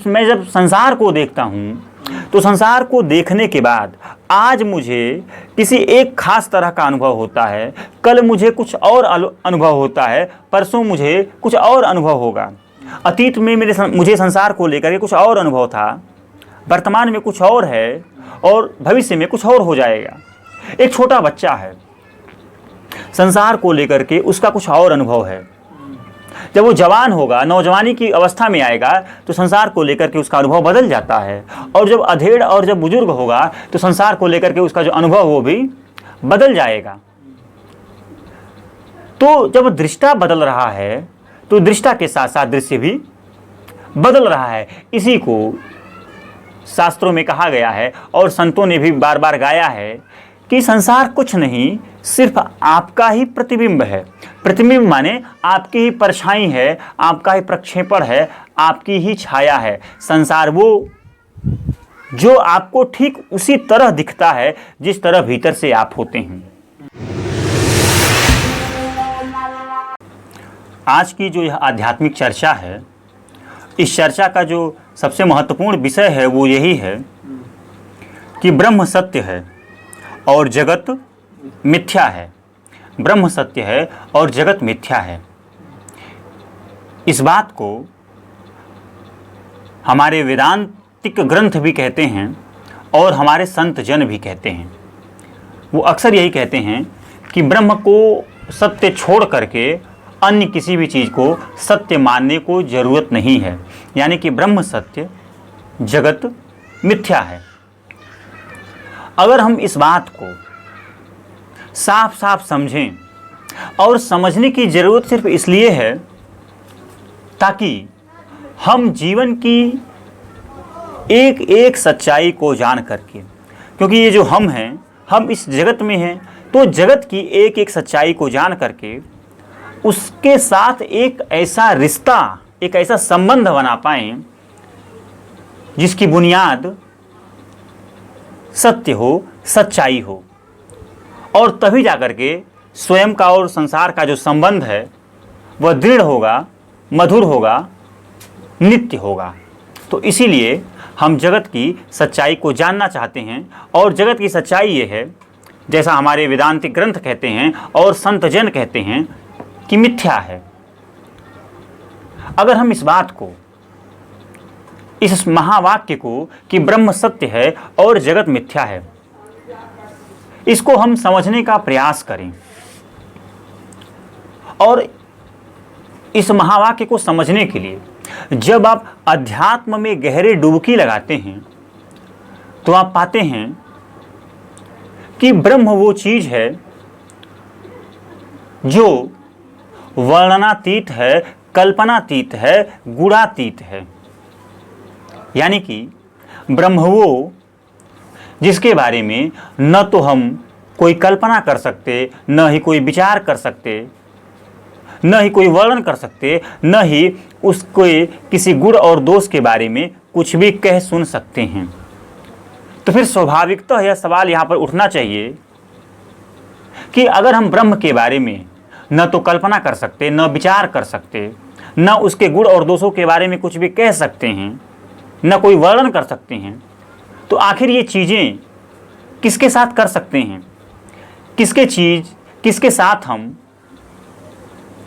मैं जब संसार को देखता हूँ तो संसार को देखने के बाद आज मुझे किसी एक खास तरह का अनुभव होता है, कल मुझे कुछ और अनुभव होता है, परसों मुझे कुछ और अनुभव होगा। अतीत में मुझे संसार को लेकर के कुछ और अनुभव था, वर्तमान में कुछ और है और भविष्य में कुछ और हो जाएगा। एक छोटा बच्चा है, संसार को लेकर के उसका कुछ और अनुभव है। जब वो जवान होगा, नौजवानी की अवस्था में आएगा तो संसार को लेकर के उसका अनुभव बदल जाता है, और जब अधेड़ और जब बुजुर्ग होगा तो संसार को लेकर के उसका जो अनुभव वो भी बदल जाएगा। तो जब दृष्टा बदल रहा है तो दृष्टा के साथ साथ दृश्य भी बदल रहा है। इसी को शास्त्रों में कहा गया है और संतों ने भी बार बार गाया है कि संसार कुछ नहीं, सिर्फ आपका ही प्रतिबिंब है। प्रतिबिंब माने आपकी ही परछाई है, आपका ही प्रक्षेपण है, आपकी ही छाया है। संसार वो जो आपको ठीक उसी तरह दिखता है जिस तरह भीतर से आप होते हैं। आज की जो यह आध्यात्मिक चर्चा है, इस चर्चा का जो सबसे महत्वपूर्ण विषय है वो यही है कि ब्रह्म सत्य है और जगत मिथ्या है। ब्रह्म सत्य है और जगत मिथ्या है। इस बात को हमारे वेदांतिक ग्रंथ भी कहते हैं और हमारे संत जन भी कहते हैं। वो अक्सर यही कहते हैं कि ब्रह्म को सत्य छोड़ करके अन्य किसी भी चीज़ को सत्य मानने को ज़रूरत नहीं है। यानी कि ब्रह्म सत्य, जगत मिथ्या है। अगर हम इस बात को साफ साफ समझें, और समझने की ज़रूरत सिर्फ इसलिए है ताकि हम जीवन की एक एक सच्चाई को जान करके, क्योंकि ये जो हम हैं, हम इस जगत में हैं, तो जगत की एक एक सच्चाई को जान करके उसके साथ एक ऐसा रिश्ता, एक ऐसा संबंध बना पाएं जिसकी बुनियाद सत्य हो, सच्चाई हो, और तभी जाकर के स्वयं का और संसार का जो संबंध है वह दृढ़ होगा, मधुर होगा, नित्य होगा। तो इसीलिए हम जगत की सच्चाई को जानना चाहते हैं, और जगत की सच्चाई ये है, जैसा हमारे वेदांतिक ग्रंथ कहते हैं और संत जन कहते हैं कि मिथ्या है। अगर हम इस बात को, इस महावाक्य को कि ब्रह्म सत्य है और जगत मिथ्या है, इसको हम समझने का प्रयास करें, और इस महावाक्य को समझने के लिए जब आप अध्यात्म में गहरे डुबकी लगाते हैं तो आप पाते हैं कि ब्रह्म वो चीज है जो वर्णनातीत है, कल्पनातीत है, गुणातीत है। यानी कि ब्रह्म वो जिसके बारे में न तो हम कोई कल्पना कर सकते, न ही कोई विचार कर सकते, न ही कोई वर्णन कर सकते, न ही उसको किसी गुण और दोष के बारे में कुछ भी कह सुन सकते हैं। तो फिर स्वाभाविकतः यह सवाल यहाँ पर उठना चाहिए कि अगर हम ब्रह्म के बारे में न तो कल्पना कर सकते, न विचार कर सकते, न उसके गुण और दोषों के बारे में कुछ भी कह सकते हैं, न कोई वर्णन कर सकते हैं, तो आखिर ये चीज़ें किसके साथ कर सकते हैं? किसके साथ हम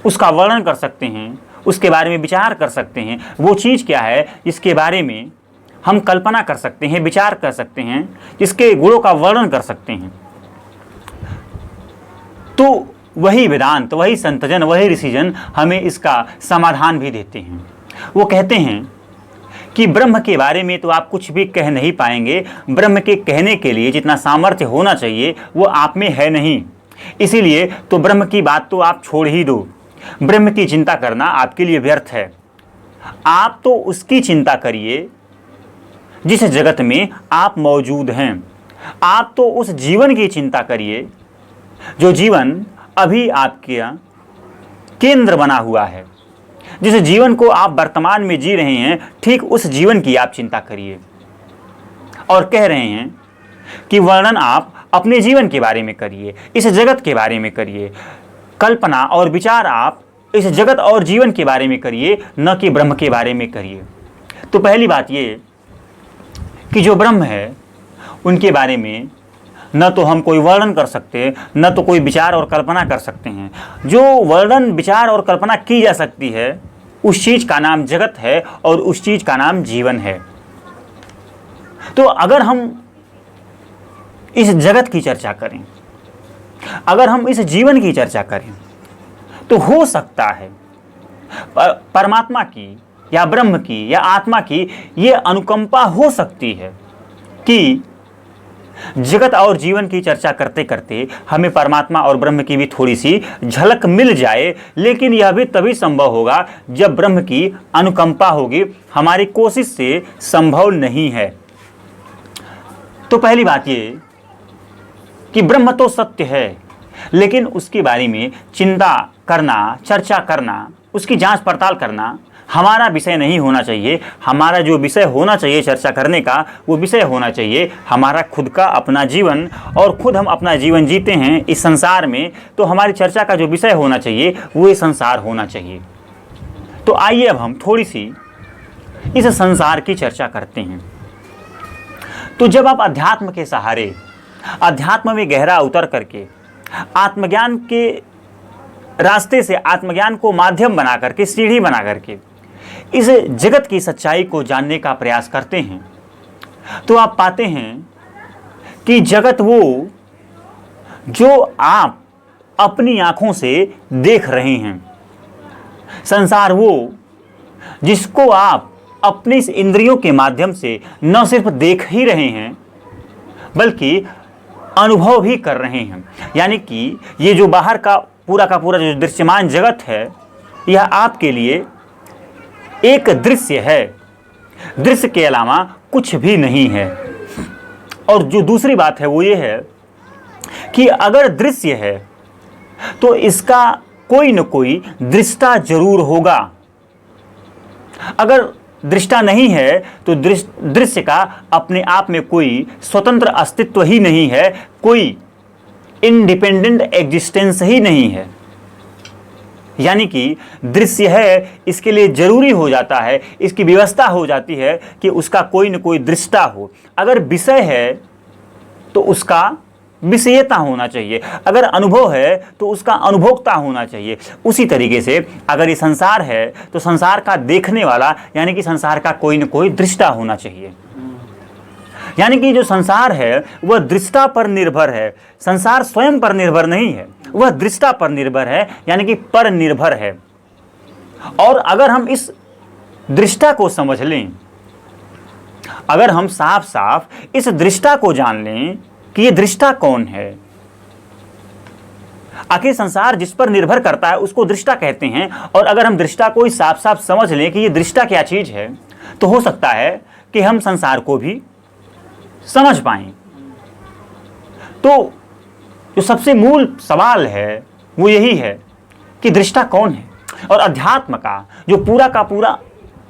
उसका वर्णन कर सकते हैं, उसके बारे में विचार कर सकते हैं? वो चीज़ क्या है जिसके बारे में हम कल्पना कर सकते हैं, विचार कर सकते हैं, जिसके गुणों का वर्णन कर सकते हैं? तो वही वेदांत, वही संतजन, वही ऋषिजन हमें इसका समाधान भी देते हैं। वो कहते हैं कि ब्रह्म के बारे में तो आप कुछ भी कह नहीं पाएंगे। ब्रह्म के कहने के लिए जितना सामर्थ्य होना चाहिए वो आप में है नहीं। इसीलिए तो ब्रह्म की बात तो आप छोड़ ही दो। ब्रह्म की चिंता करना आपके लिए व्यर्थ है। आप तो उसकी चिंता करिए जिस जगत में आप मौजूद हैं। आप तो उस जीवन की चिंता करिए जो जीवन अभी आपके केंद्र बना हुआ है। जिस जीवन को आप वर्तमान में जी रहे हैं, ठीक उस जीवन की आप चिंता करिए। और कह रहे हैं कि वर्णन आप अपने जीवन के बारे में करिए, इस जगत के बारे में करिए। कल्पना और विचार आप इस जगत और जीवन के बारे में करिए, न कि ब्रह्म के बारे में करिए। तो पहली बात ये कि जो ब्रह्म है उनके बारे में न तो हम कोई वर्णन कर सकते, न तो कोई विचार और कल्पना कर सकते हैं। जो वर्णन, विचार और कल्पना की जा सकती है उस चीज़ का नाम जगत है और उस चीज़ का नाम जीवन है। तो अगर हम इस जगत की चर्चा करें, अगर हम इस जीवन की चर्चा करें, तो हो सकता है परमात्मा की या ब्रह्म की या आत्मा की ये अनुकंपा हो सकती है कि जगत और जीवन की चर्चा करते करते हमें परमात्मा और ब्रह्म की भी थोड़ी सी झलक मिल जाए। लेकिन यह भी तभी संभव होगा जब ब्रह्म की अनुकंपा होगी, हमारी कोशिश से संभव नहीं है। तो पहली बात ये कि ब्रह्म तो सत्य है, लेकिन उसके बारे में चिंता करना, चर्चा करना, उसकी जांच पड़ताल करना हमारा विषय नहीं होना चाहिए। हमारा जो विषय होना चाहिए चर्चा करने का, वो विषय होना चाहिए हमारा खुद का अपना जीवन। और खुद हम अपना जीवन जीते हैं इस संसार में, तो हमारी चर्चा का जो विषय होना चाहिए वो ये संसार होना चाहिए। तो आइए अब हम थोड़ी सी इस संसार की चर्चा करते हैं। तो जब आप अध्यात्म के सहारे, अध्यात्म में गहरा उतर करके आत्मज्ञान के रास्ते से, आत्मज्ञान को माध्यम बना करके, सीढ़ी बना करके इस जगत की सच्चाई को जानने का प्रयास करते हैं, तो आप पाते हैं कि जगत वो जो आप अपनी आंखों से देख रहे हैं, संसार वो जिसको आप अपनी इस इंद्रियों के माध्यम से न सिर्फ देख ही रहे हैं बल्कि अनुभव भी कर रहे हैं। यानी कि ये जो बाहर का पूरा जो दृश्यमान जगत है, यह आपके लिए एक दृश्य है, दृश्य के अलावा कुछ भी नहीं है। और जो दूसरी बात है वो ये है कि अगर दृश्य है तो इसका कोई न कोई दृष्टा जरूर होगा। अगर दृष्टा नहीं है तो दृश्य का अपने आप में कोई स्वतंत्र अस्तित्व ही नहीं है, कोई इंडिपेंडेंट एग्जिस्टेंस ही नहीं है। यानी कि दृश्य है, इसके लिए जरूरी हो जाता है, इसकी व्यवस्था हो जाती है कि उसका कोई न कोई दृष्टा हो। अगर विषय है तो उसका विषयता होना चाहिए, अगर अनुभव है तो उसका अनुभोक्ता होना चाहिए। उसी तरीके से अगर ये संसार है तो संसार का देखने वाला, यानी कि संसार का कोई न कोई दृष्टा होना चाहिए। यानी कि जो संसार है वह दृष्टा पर निर्भर है, संसार स्वयं पर निर्भर नहीं है, वह दृष्टा पर निर्भर है, यानी कि पर निर्भर है। और अगर हम इस दृष्टा को समझ लें, अगर हम साफ साफ इस दृष्टा को जान लें कि ये दृष्टा कौन है, आखिर संसार जिस पर निर्भर करता है उसको दृष्टा कहते हैं। और अगर हम दृष्टा को साफ साफ समझ लें कि ये दृष्टा क्या चीज है, तो हो सकता है कि हम संसार को भी समझ पाएं। तो जो सबसे मूल सवाल है वो यही है कि दृष्टा कौन है। और अध्यात्म का जो पूरा का पूरा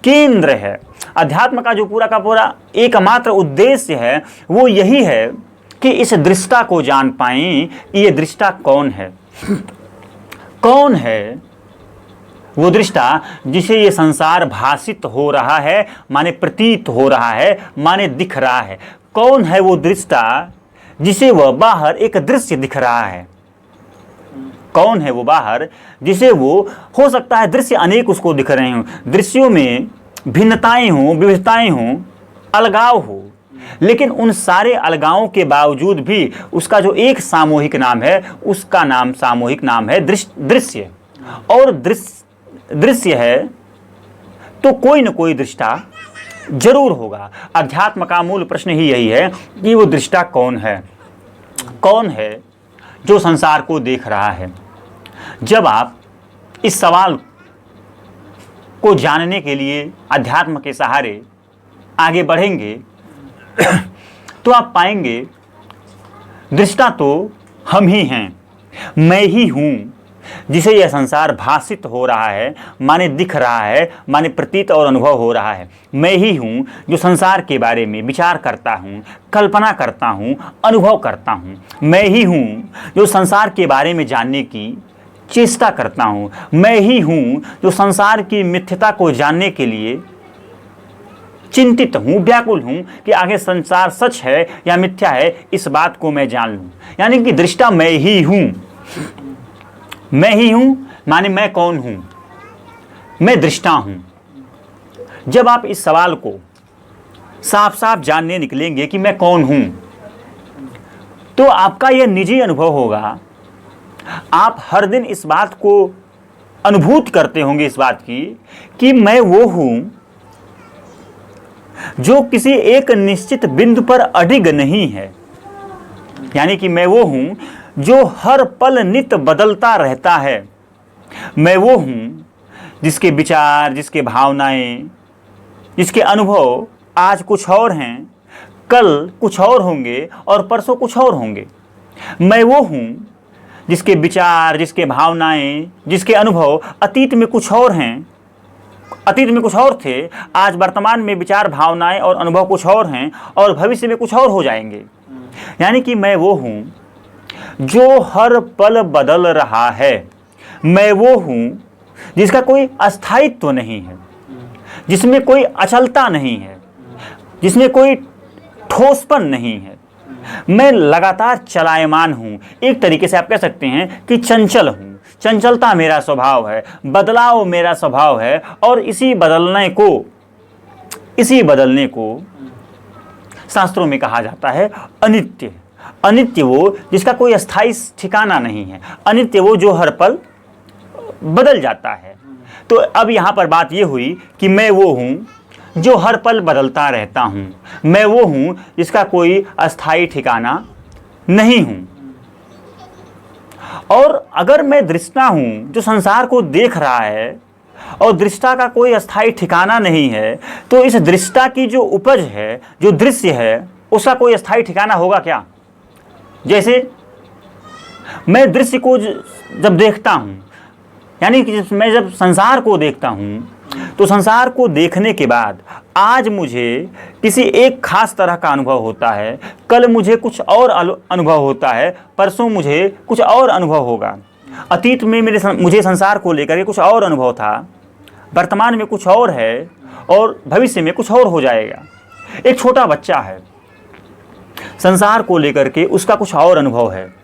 केंद्र है, अध्यात्म का जो पूरा का पूरा एकमात्र उद्देश्य है वो यही है कि इस दृष्टा को जान पाएं कि ये दृष्टा कौन है। कौन है वो दृष्टा जिसे ये संसार भासित हो रहा है, माने प्रतीत हो रहा है, माने दिख रहा है। कौन है वो दृष्टा जिसे वह बाहर एक दृश्य दिख रहा है। कौन है वो बाहर जिसे वो, हो सकता है दृश्य अनेक उसको दिख रहे हों, दृश्यों में भिन्नताएं हों, विविधताएं हों, अलगाव हो, लेकिन उन सारे अलगावों के बावजूद भी उसका जो एक सामूहिक नाम है, उसका नाम सामूहिक नाम है दृश्य। और दृश्य है तो कोई न कोई दृष्टा जरूर होगा। अध्यात्म का मूल प्रश्न ही यही है कि वो दृष्टा कौन है, कौन है जो संसार को देख रहा है। जब आप इस सवाल को जानने के लिए अध्यात्म के सहारे आगे बढ़ेंगे तो आप पाएंगे दृष्टा तो हम ही हैं, मैं ही हूं जिसे यह संसार भासित हो रहा है, माने दिख रहा है, माने प्रतीत और अनुभव हो रहा है। मैं ही हूँ जो संसार के बारे में विचार करता हूँ, कल्पना करता हूँ, अनुभव करता हूँ। मैं ही हूँ जो संसार के बारे में जानने की चेष्टा करता हूँ। मैं ही हूँ जो संसार की मिथ्यता को जानने के लिए चिंतित हूँ, व्याकुल हूँ कि आगे संसार सच है या मिथ्या है, इस बात को मैं जान लूँ। यानी कि दृष्टा मैं ही हूँ। मैं ही हूँ माने मैं कौन हूँ? मैं दृष्टा हूँ। जब आप इस सवाल को साफ साफ जानने निकलेंगे कि मैं कौन हूँ, तो आपका यह निजी अनुभव होगा। आप हर दिन इस बात को अनुभूत करते होंगे, इस बात की कि मैं वो हूँ जो किसी एक निश्चित बिंदु पर अडिग नहीं है। यानी कि मैं वो हूँ जो हर पल नित्य बदलता रहता है। मैं वो हूँ जिसके विचार, जिसके भावनाएं, जिसके अनुभव आज कुछ और हैं, कल कुछ और होंगे और परसों कुछ और होंगे। मैं वो हूँ जिसके विचार, जिसके भावनाएं, जिसके अनुभव अतीत में कुछ और हैं, अतीत में कुछ और थे, आज वर्तमान में विचार, भावनाएं और अनुभव कुछ और हैं और भविष्य में कुछ और हो जाएंगे। यानी कि मैं वो हूँ जो हर पल बदल रहा है। मैं वो हूँ जिसका कोई अस्थायित्व नहीं है, जिसमें कोई अचलता नहीं है, जिसमें कोई ठोसपन नहीं है। मैं लगातार चलायमान हूँ। एक तरीके से आप कह सकते हैं कि चंचल हूँ। चंचलता मेरा स्वभाव है, बदलाव मेरा स्वभाव है और इसी बदलने को शास्त्रों में कहा जाता है अनित्य। अनित्य वो जिसका कोई अस्थायी ठिकाना नहीं है, अनित्य वो जो हर पल बदल जाता है। तो अब यहाँ पर बात ये हुई कि मैं वो हूँ जो हर पल बदलता रहता हूँ। मैं वो हूँ जिसका कोई अस्थायी ठिकाना नहीं हूँ। और अगर मैं दृष्टा हूँ जो संसार को देख रहा है और दृष्टा का कोई अस्थायी ठिकाना नहीं है, तो इस दृष्टा की जो उपज है, जो दृश्य है, उसका कोई अस्थायी ठिकाना होगा क्या? जैसे मैं दृश्य को जब देखता हूँ, यानी कि मैं जब संसार को देखता हूँ, तो संसार को देखने के बाद आज मुझे किसी एक खास तरह का अनुभव होता है, कल मुझे कुछ और अनुभव होता है, परसों मुझे कुछ और अनुभव होगा। अतीत में मुझे संसार को लेकर के कुछ और अनुभव था, वर्तमान में कुछ और है और भविष्य में कुछ और हो जाएगा। एक छोटा बच्चा है, संसार को लेकर के उसका कुछ और अनुभव है।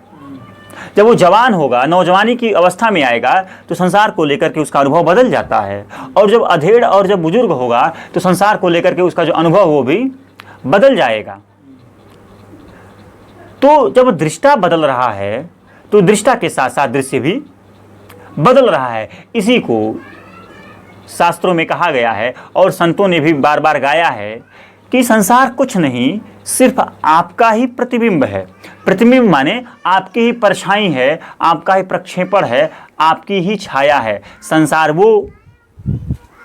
जब वो जवान होगा, नौजवानी की अवस्था में आएगा, तो संसार को लेकर के उसका अनुभव बदल जाता है। और जब अधेड़ और जब बुजुर्ग होगा, तो संसार को लेकर के उसका जो अनुभव वो भी बदल जाएगा। तो जब दृष्टा बदल रहा है, तो दृष्टा के साथ साथ दृश्य भी बदल रहा है। इसी को शास्त्रों में कहा गया है और संतों ने भी बार बार गाया है कि संसार कुछ नहीं, सिर्फ आपका ही प्रतिबिंब है। प्रतिबिंब माने आपकी ही परछाई है, आपका ही प्रक्षेपण है, आपकी ही छाया है। संसार वो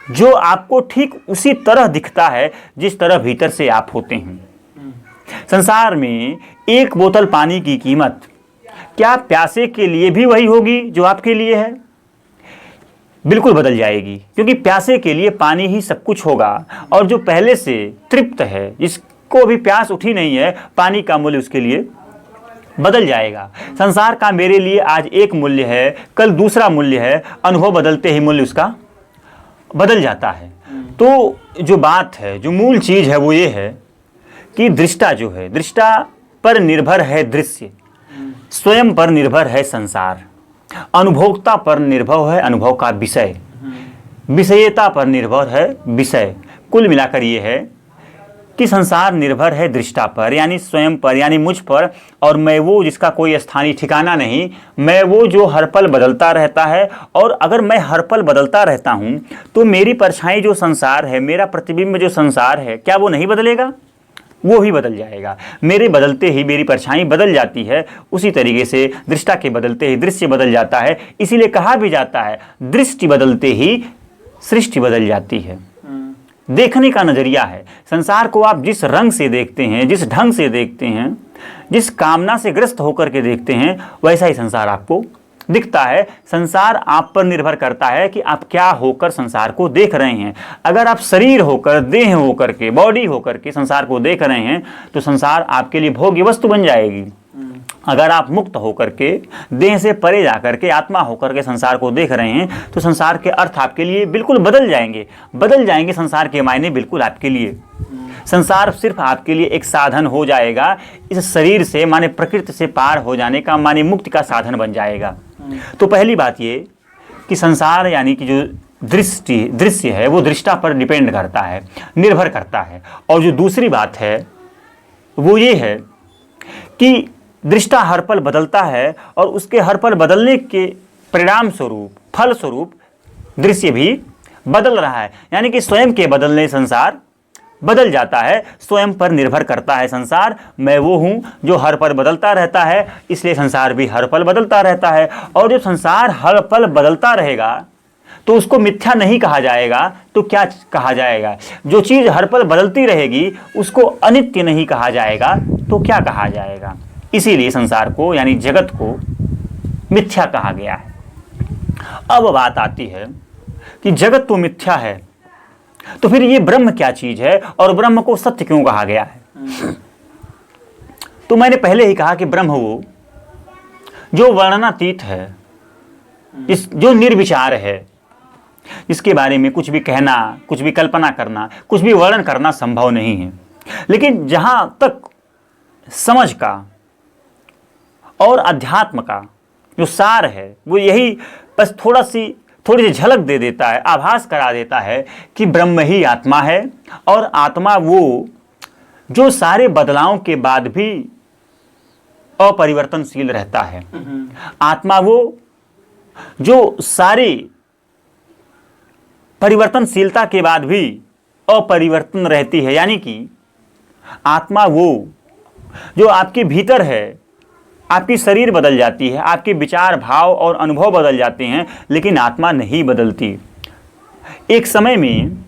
जो आपको ठीक उसी तरह दिखता है जिस तरह भीतर से आप होते हैं। संसार में एक बोतल पानी की कीमत क्या प्यासे के लिए भी वही होगी जो आपके लिए है? बिल्कुल बदल जाएगी, क्योंकि प्यासे के लिए पानी ही सब कुछ होगा और जो पहले से तृप्त है, जिसको अभी प्यास उठी नहीं है, पानी का मूल्य उसके लिए बदल जाएगा। संसार का मेरे लिए आज एक मूल्य है, कल दूसरा मूल्य है, अनुभव बदलते ही मूल्य उसका बदल जाता है। तो जो बात है, जो मूल चीज़ है वो ये है कि दृष्टा जो है, दृष्टा पर निर्भर है दृश्य, स्वयं पर निर्भर है संसार, अनुभोक्ता पर निर्भर है अनुभव का विषय, विषयता पर निर्भर है विषय। कुल मिलाकर ये है कि संसार निर्भर है दृष्टा पर, यानी स्वयं पर, यानी मुझ पर। और मैं वो जिसका कोई स्थानीय ठिकाना नहीं, मैं वो जो हर पल बदलता रहता है। और अगर मैं हर पल बदलता रहता हूँ, तो मेरी परछाई जो संसार है, मेरा प्रतिबिंब जो संसार है, क्या वो नहीं बदलेगा? वो भी बदल जाएगा। मेरे बदलते ही मेरी परछाई बदल जाती है, उसी तरीके से दृष्टा के बदलते ही दृश्य बदल जाता है। इसीलिए कहा भी जाता है, दृष्टि बदलते ही सृष्टि बदल जाती है। देखने का नजरिया है। संसार को आप जिस रंग से देखते हैं, जिस ढंग से देखते हैं, जिस कामना से ग्रस्त होकर के देखते हैं, वैसा ही संसार आपको दिखता है। संसार आप पर निर्भर करता है कि आप क्या होकर संसार को देख रहे हैं। अगर आप शरीर होकर, देह होकर के, बॉडी होकर के संसार को देख रहे हैं, तो संसार आपके लिए भोग्य वस्तु बन जाएगी। अगर आप मुक्त होकर के देह से परे जाकर के आत्मा होकर के संसार को देख रहे हैं तो संसार के अर्थ आपके लिए बिल्कुल बदल जाएंगे संसार के मायने बिल्कुल आपके लिए। संसार सिर्फ आपके लिए एक साधन हो जाएगा, इस शरीर से माने प्रकृति से पार हो जाने का माने मुक्ति का साधन बन जाएगा। तो पहली बात ये कि संसार यानी कि जो दृश्य है वो दृष्टा पर डिपेंड करता है, निर्भर करता है। और जो दूसरी बात है वो ये है कि दृष्टा हर पल बदलता है और उसके हर पल बदलने के परिणाम स्वरूप फल स्वरूप दृश्य भी बदल रहा है, यानी कि स्वयं के बदलने संसार बदल जाता है। स्वयं पर निर्भर करता है संसार। मैं वो हूँ जो हर पल बदलता रहता है, इसलिए संसार भी हर पल बदलता रहता है। और जब संसार हर पल बदलता रहेगा तो उसको मिथ्या नहीं कहा जाएगा तो क्या कहा जाएगा? जो चीज़ हर पल बदलती रहेगी उसको अनित्य नहीं कहा जाएगा तो क्या कहा जाएगा? इसीलिए संसार को यानी जगत को मिथ्या कहा गया है। अब बात आती है कि जगत तो मिथ्या है, तो फिर ये ब्रह्म क्या चीज है और ब्रह्म को सत्य क्यों कहा गया है? तो मैंने पहले ही कहा कि ब्रह्म वो जो वर्णनातीत है, जो निर्विचार है, इसके बारे में कुछ भी कहना, कुछ भी कल्पना करना, कुछ भी वर्णन करना संभव नहीं है। लेकिन जहां तक समझ का और अध्यात्म का जो सार है वो यही बस थोड़ी सी झलक दे देता है, आभास करा देता है कि ब्रह्म ही आत्मा है। और आत्मा वो जो सारे बदलावों के बाद भी अपरिवर्तनशील रहता है। आत्मा वो जो सारी परिवर्तनशीलता के बाद भी अपरिवर्तन रहती है, यानी कि आत्मा वो जो आपके भीतर है। आपकी शरीर बदल जाती है, आपके विचार, भाव और अनुभव बदल जाते हैं, लेकिन आत्मा नहीं बदलती। एक समय में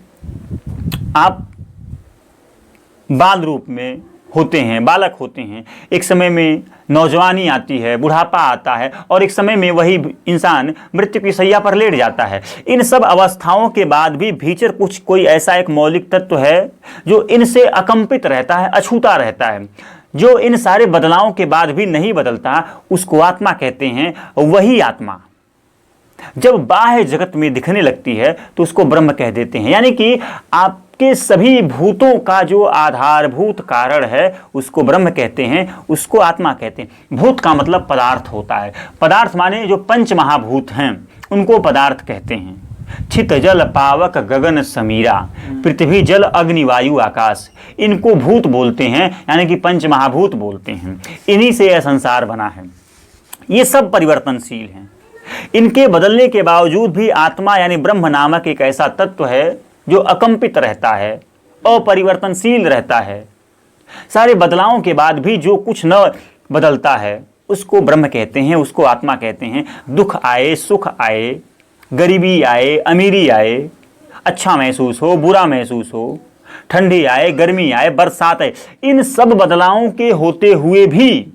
आप बाल रूप में होते हैं, बालक होते हैं, एक समय में नौजवानी आती है, बुढ़ापा आता है, और एक समय में वही इंसान मृत्यु की शैया पर लेट जाता है। इन सब अवस्थाओं के बाद भी भीतर कोई ऐसा एक मौलिक तत्व है जो इनसे अकंपित रहता है, अछूता रहता है, जो इन सारे बदलावों के बाद भी नहीं बदलता, उसको आत्मा कहते हैं। वही आत्मा जब बाह्य जगत में दिखने लगती है तो उसको ब्रह्म कह देते हैं। यानी कि आपके सभी भूतों का जो आधारभूत कारण है उसको ब्रह्म कहते हैं, उसको आत्मा कहते हैं। भूत का मतलब पदार्थ होता है। पदार्थ माने जो पंच महाभूत हैं उनको पदार्थ कहते हैं। छित जल पावक गगन समीरा, पृथ्वी जल अग्नि वायु आकाश, इनको भूत बोलते हैं, यानी कि पंच महाभूत बोलते हैं। इन्हीं से यह संसार बना है। ये सब परिवर्तनशील हैं। इनके बदलने के बावजूद भी आत्मा यानी ब्रह्म नामक एक ऐसा तत्व है जो अकंपित रहता है, अपरिवर्तनशील रहता है। सारे बदलावों के बाद भी जो कुछ न बदलता है उसको ब्रह्म कहते हैं, उसको आत्मा कहते हैं। दुख आए, सुख आए, गरीबी आए, अमीरी आए, अच्छा महसूस हो, बुरा महसूस हो, ठंडी आए, गर्मी आए, बरसात आए, इन सब बदलावों के होते हुए भी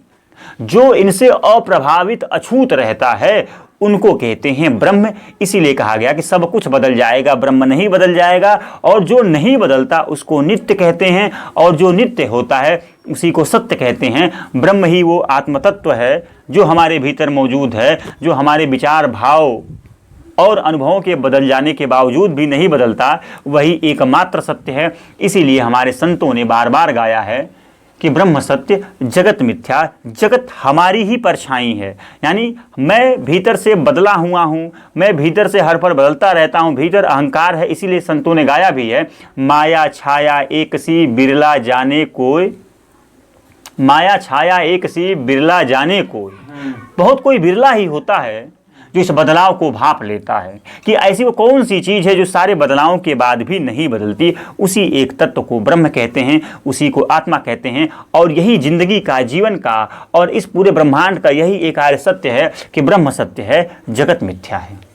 जो इनसे अप्रभावित अछूत रहता है उनको कहते हैं ब्रह्म। इसीलिए कहा गया कि सब कुछ बदल जाएगा, ब्रह्म नहीं बदल जाएगा। और जो नहीं बदलता उसको नित्य कहते हैं, और जो नित्य होता है उसी को सत्य कहते हैं। ब्रह्म ही वो आत्मतत्व है जो हमारे भीतर मौजूद है, जो हमारे विचार, भाव और अनुभवों के बदल जाने के बावजूद भी नहीं बदलता। वही एकमात्र सत्य है। इसीलिए हमारे संतों ने बार बार गाया है कि ब्रह्म सत्य, जगत मिथ्या। जगत हमारी ही परछाई है, यानी मैं भीतर से बदला हुआ हूँ, मैं भीतर से हर पल बदलता रहता हूँ, भीतर अहंकार है। इसीलिए संतों ने गाया भी है, माया छाया एक सी बिरला जाने कोई, माया छाया एक सी बिरला जाने कोई। बहुत कोई बिरला ही होता है जो इस बदलाव को भांप लेता है कि ऐसी वो कौन सी चीज़ है जो सारे बदलावों के बाद भी नहीं बदलती। उसी एक तत्व को ब्रह्म कहते हैं, उसी को आत्मा कहते हैं। और यही जिंदगी का, जीवन का और इस पूरे ब्रह्मांड का यही एक आर्य सत्य है कि ब्रह्म सत्य है, जगत मिथ्या है।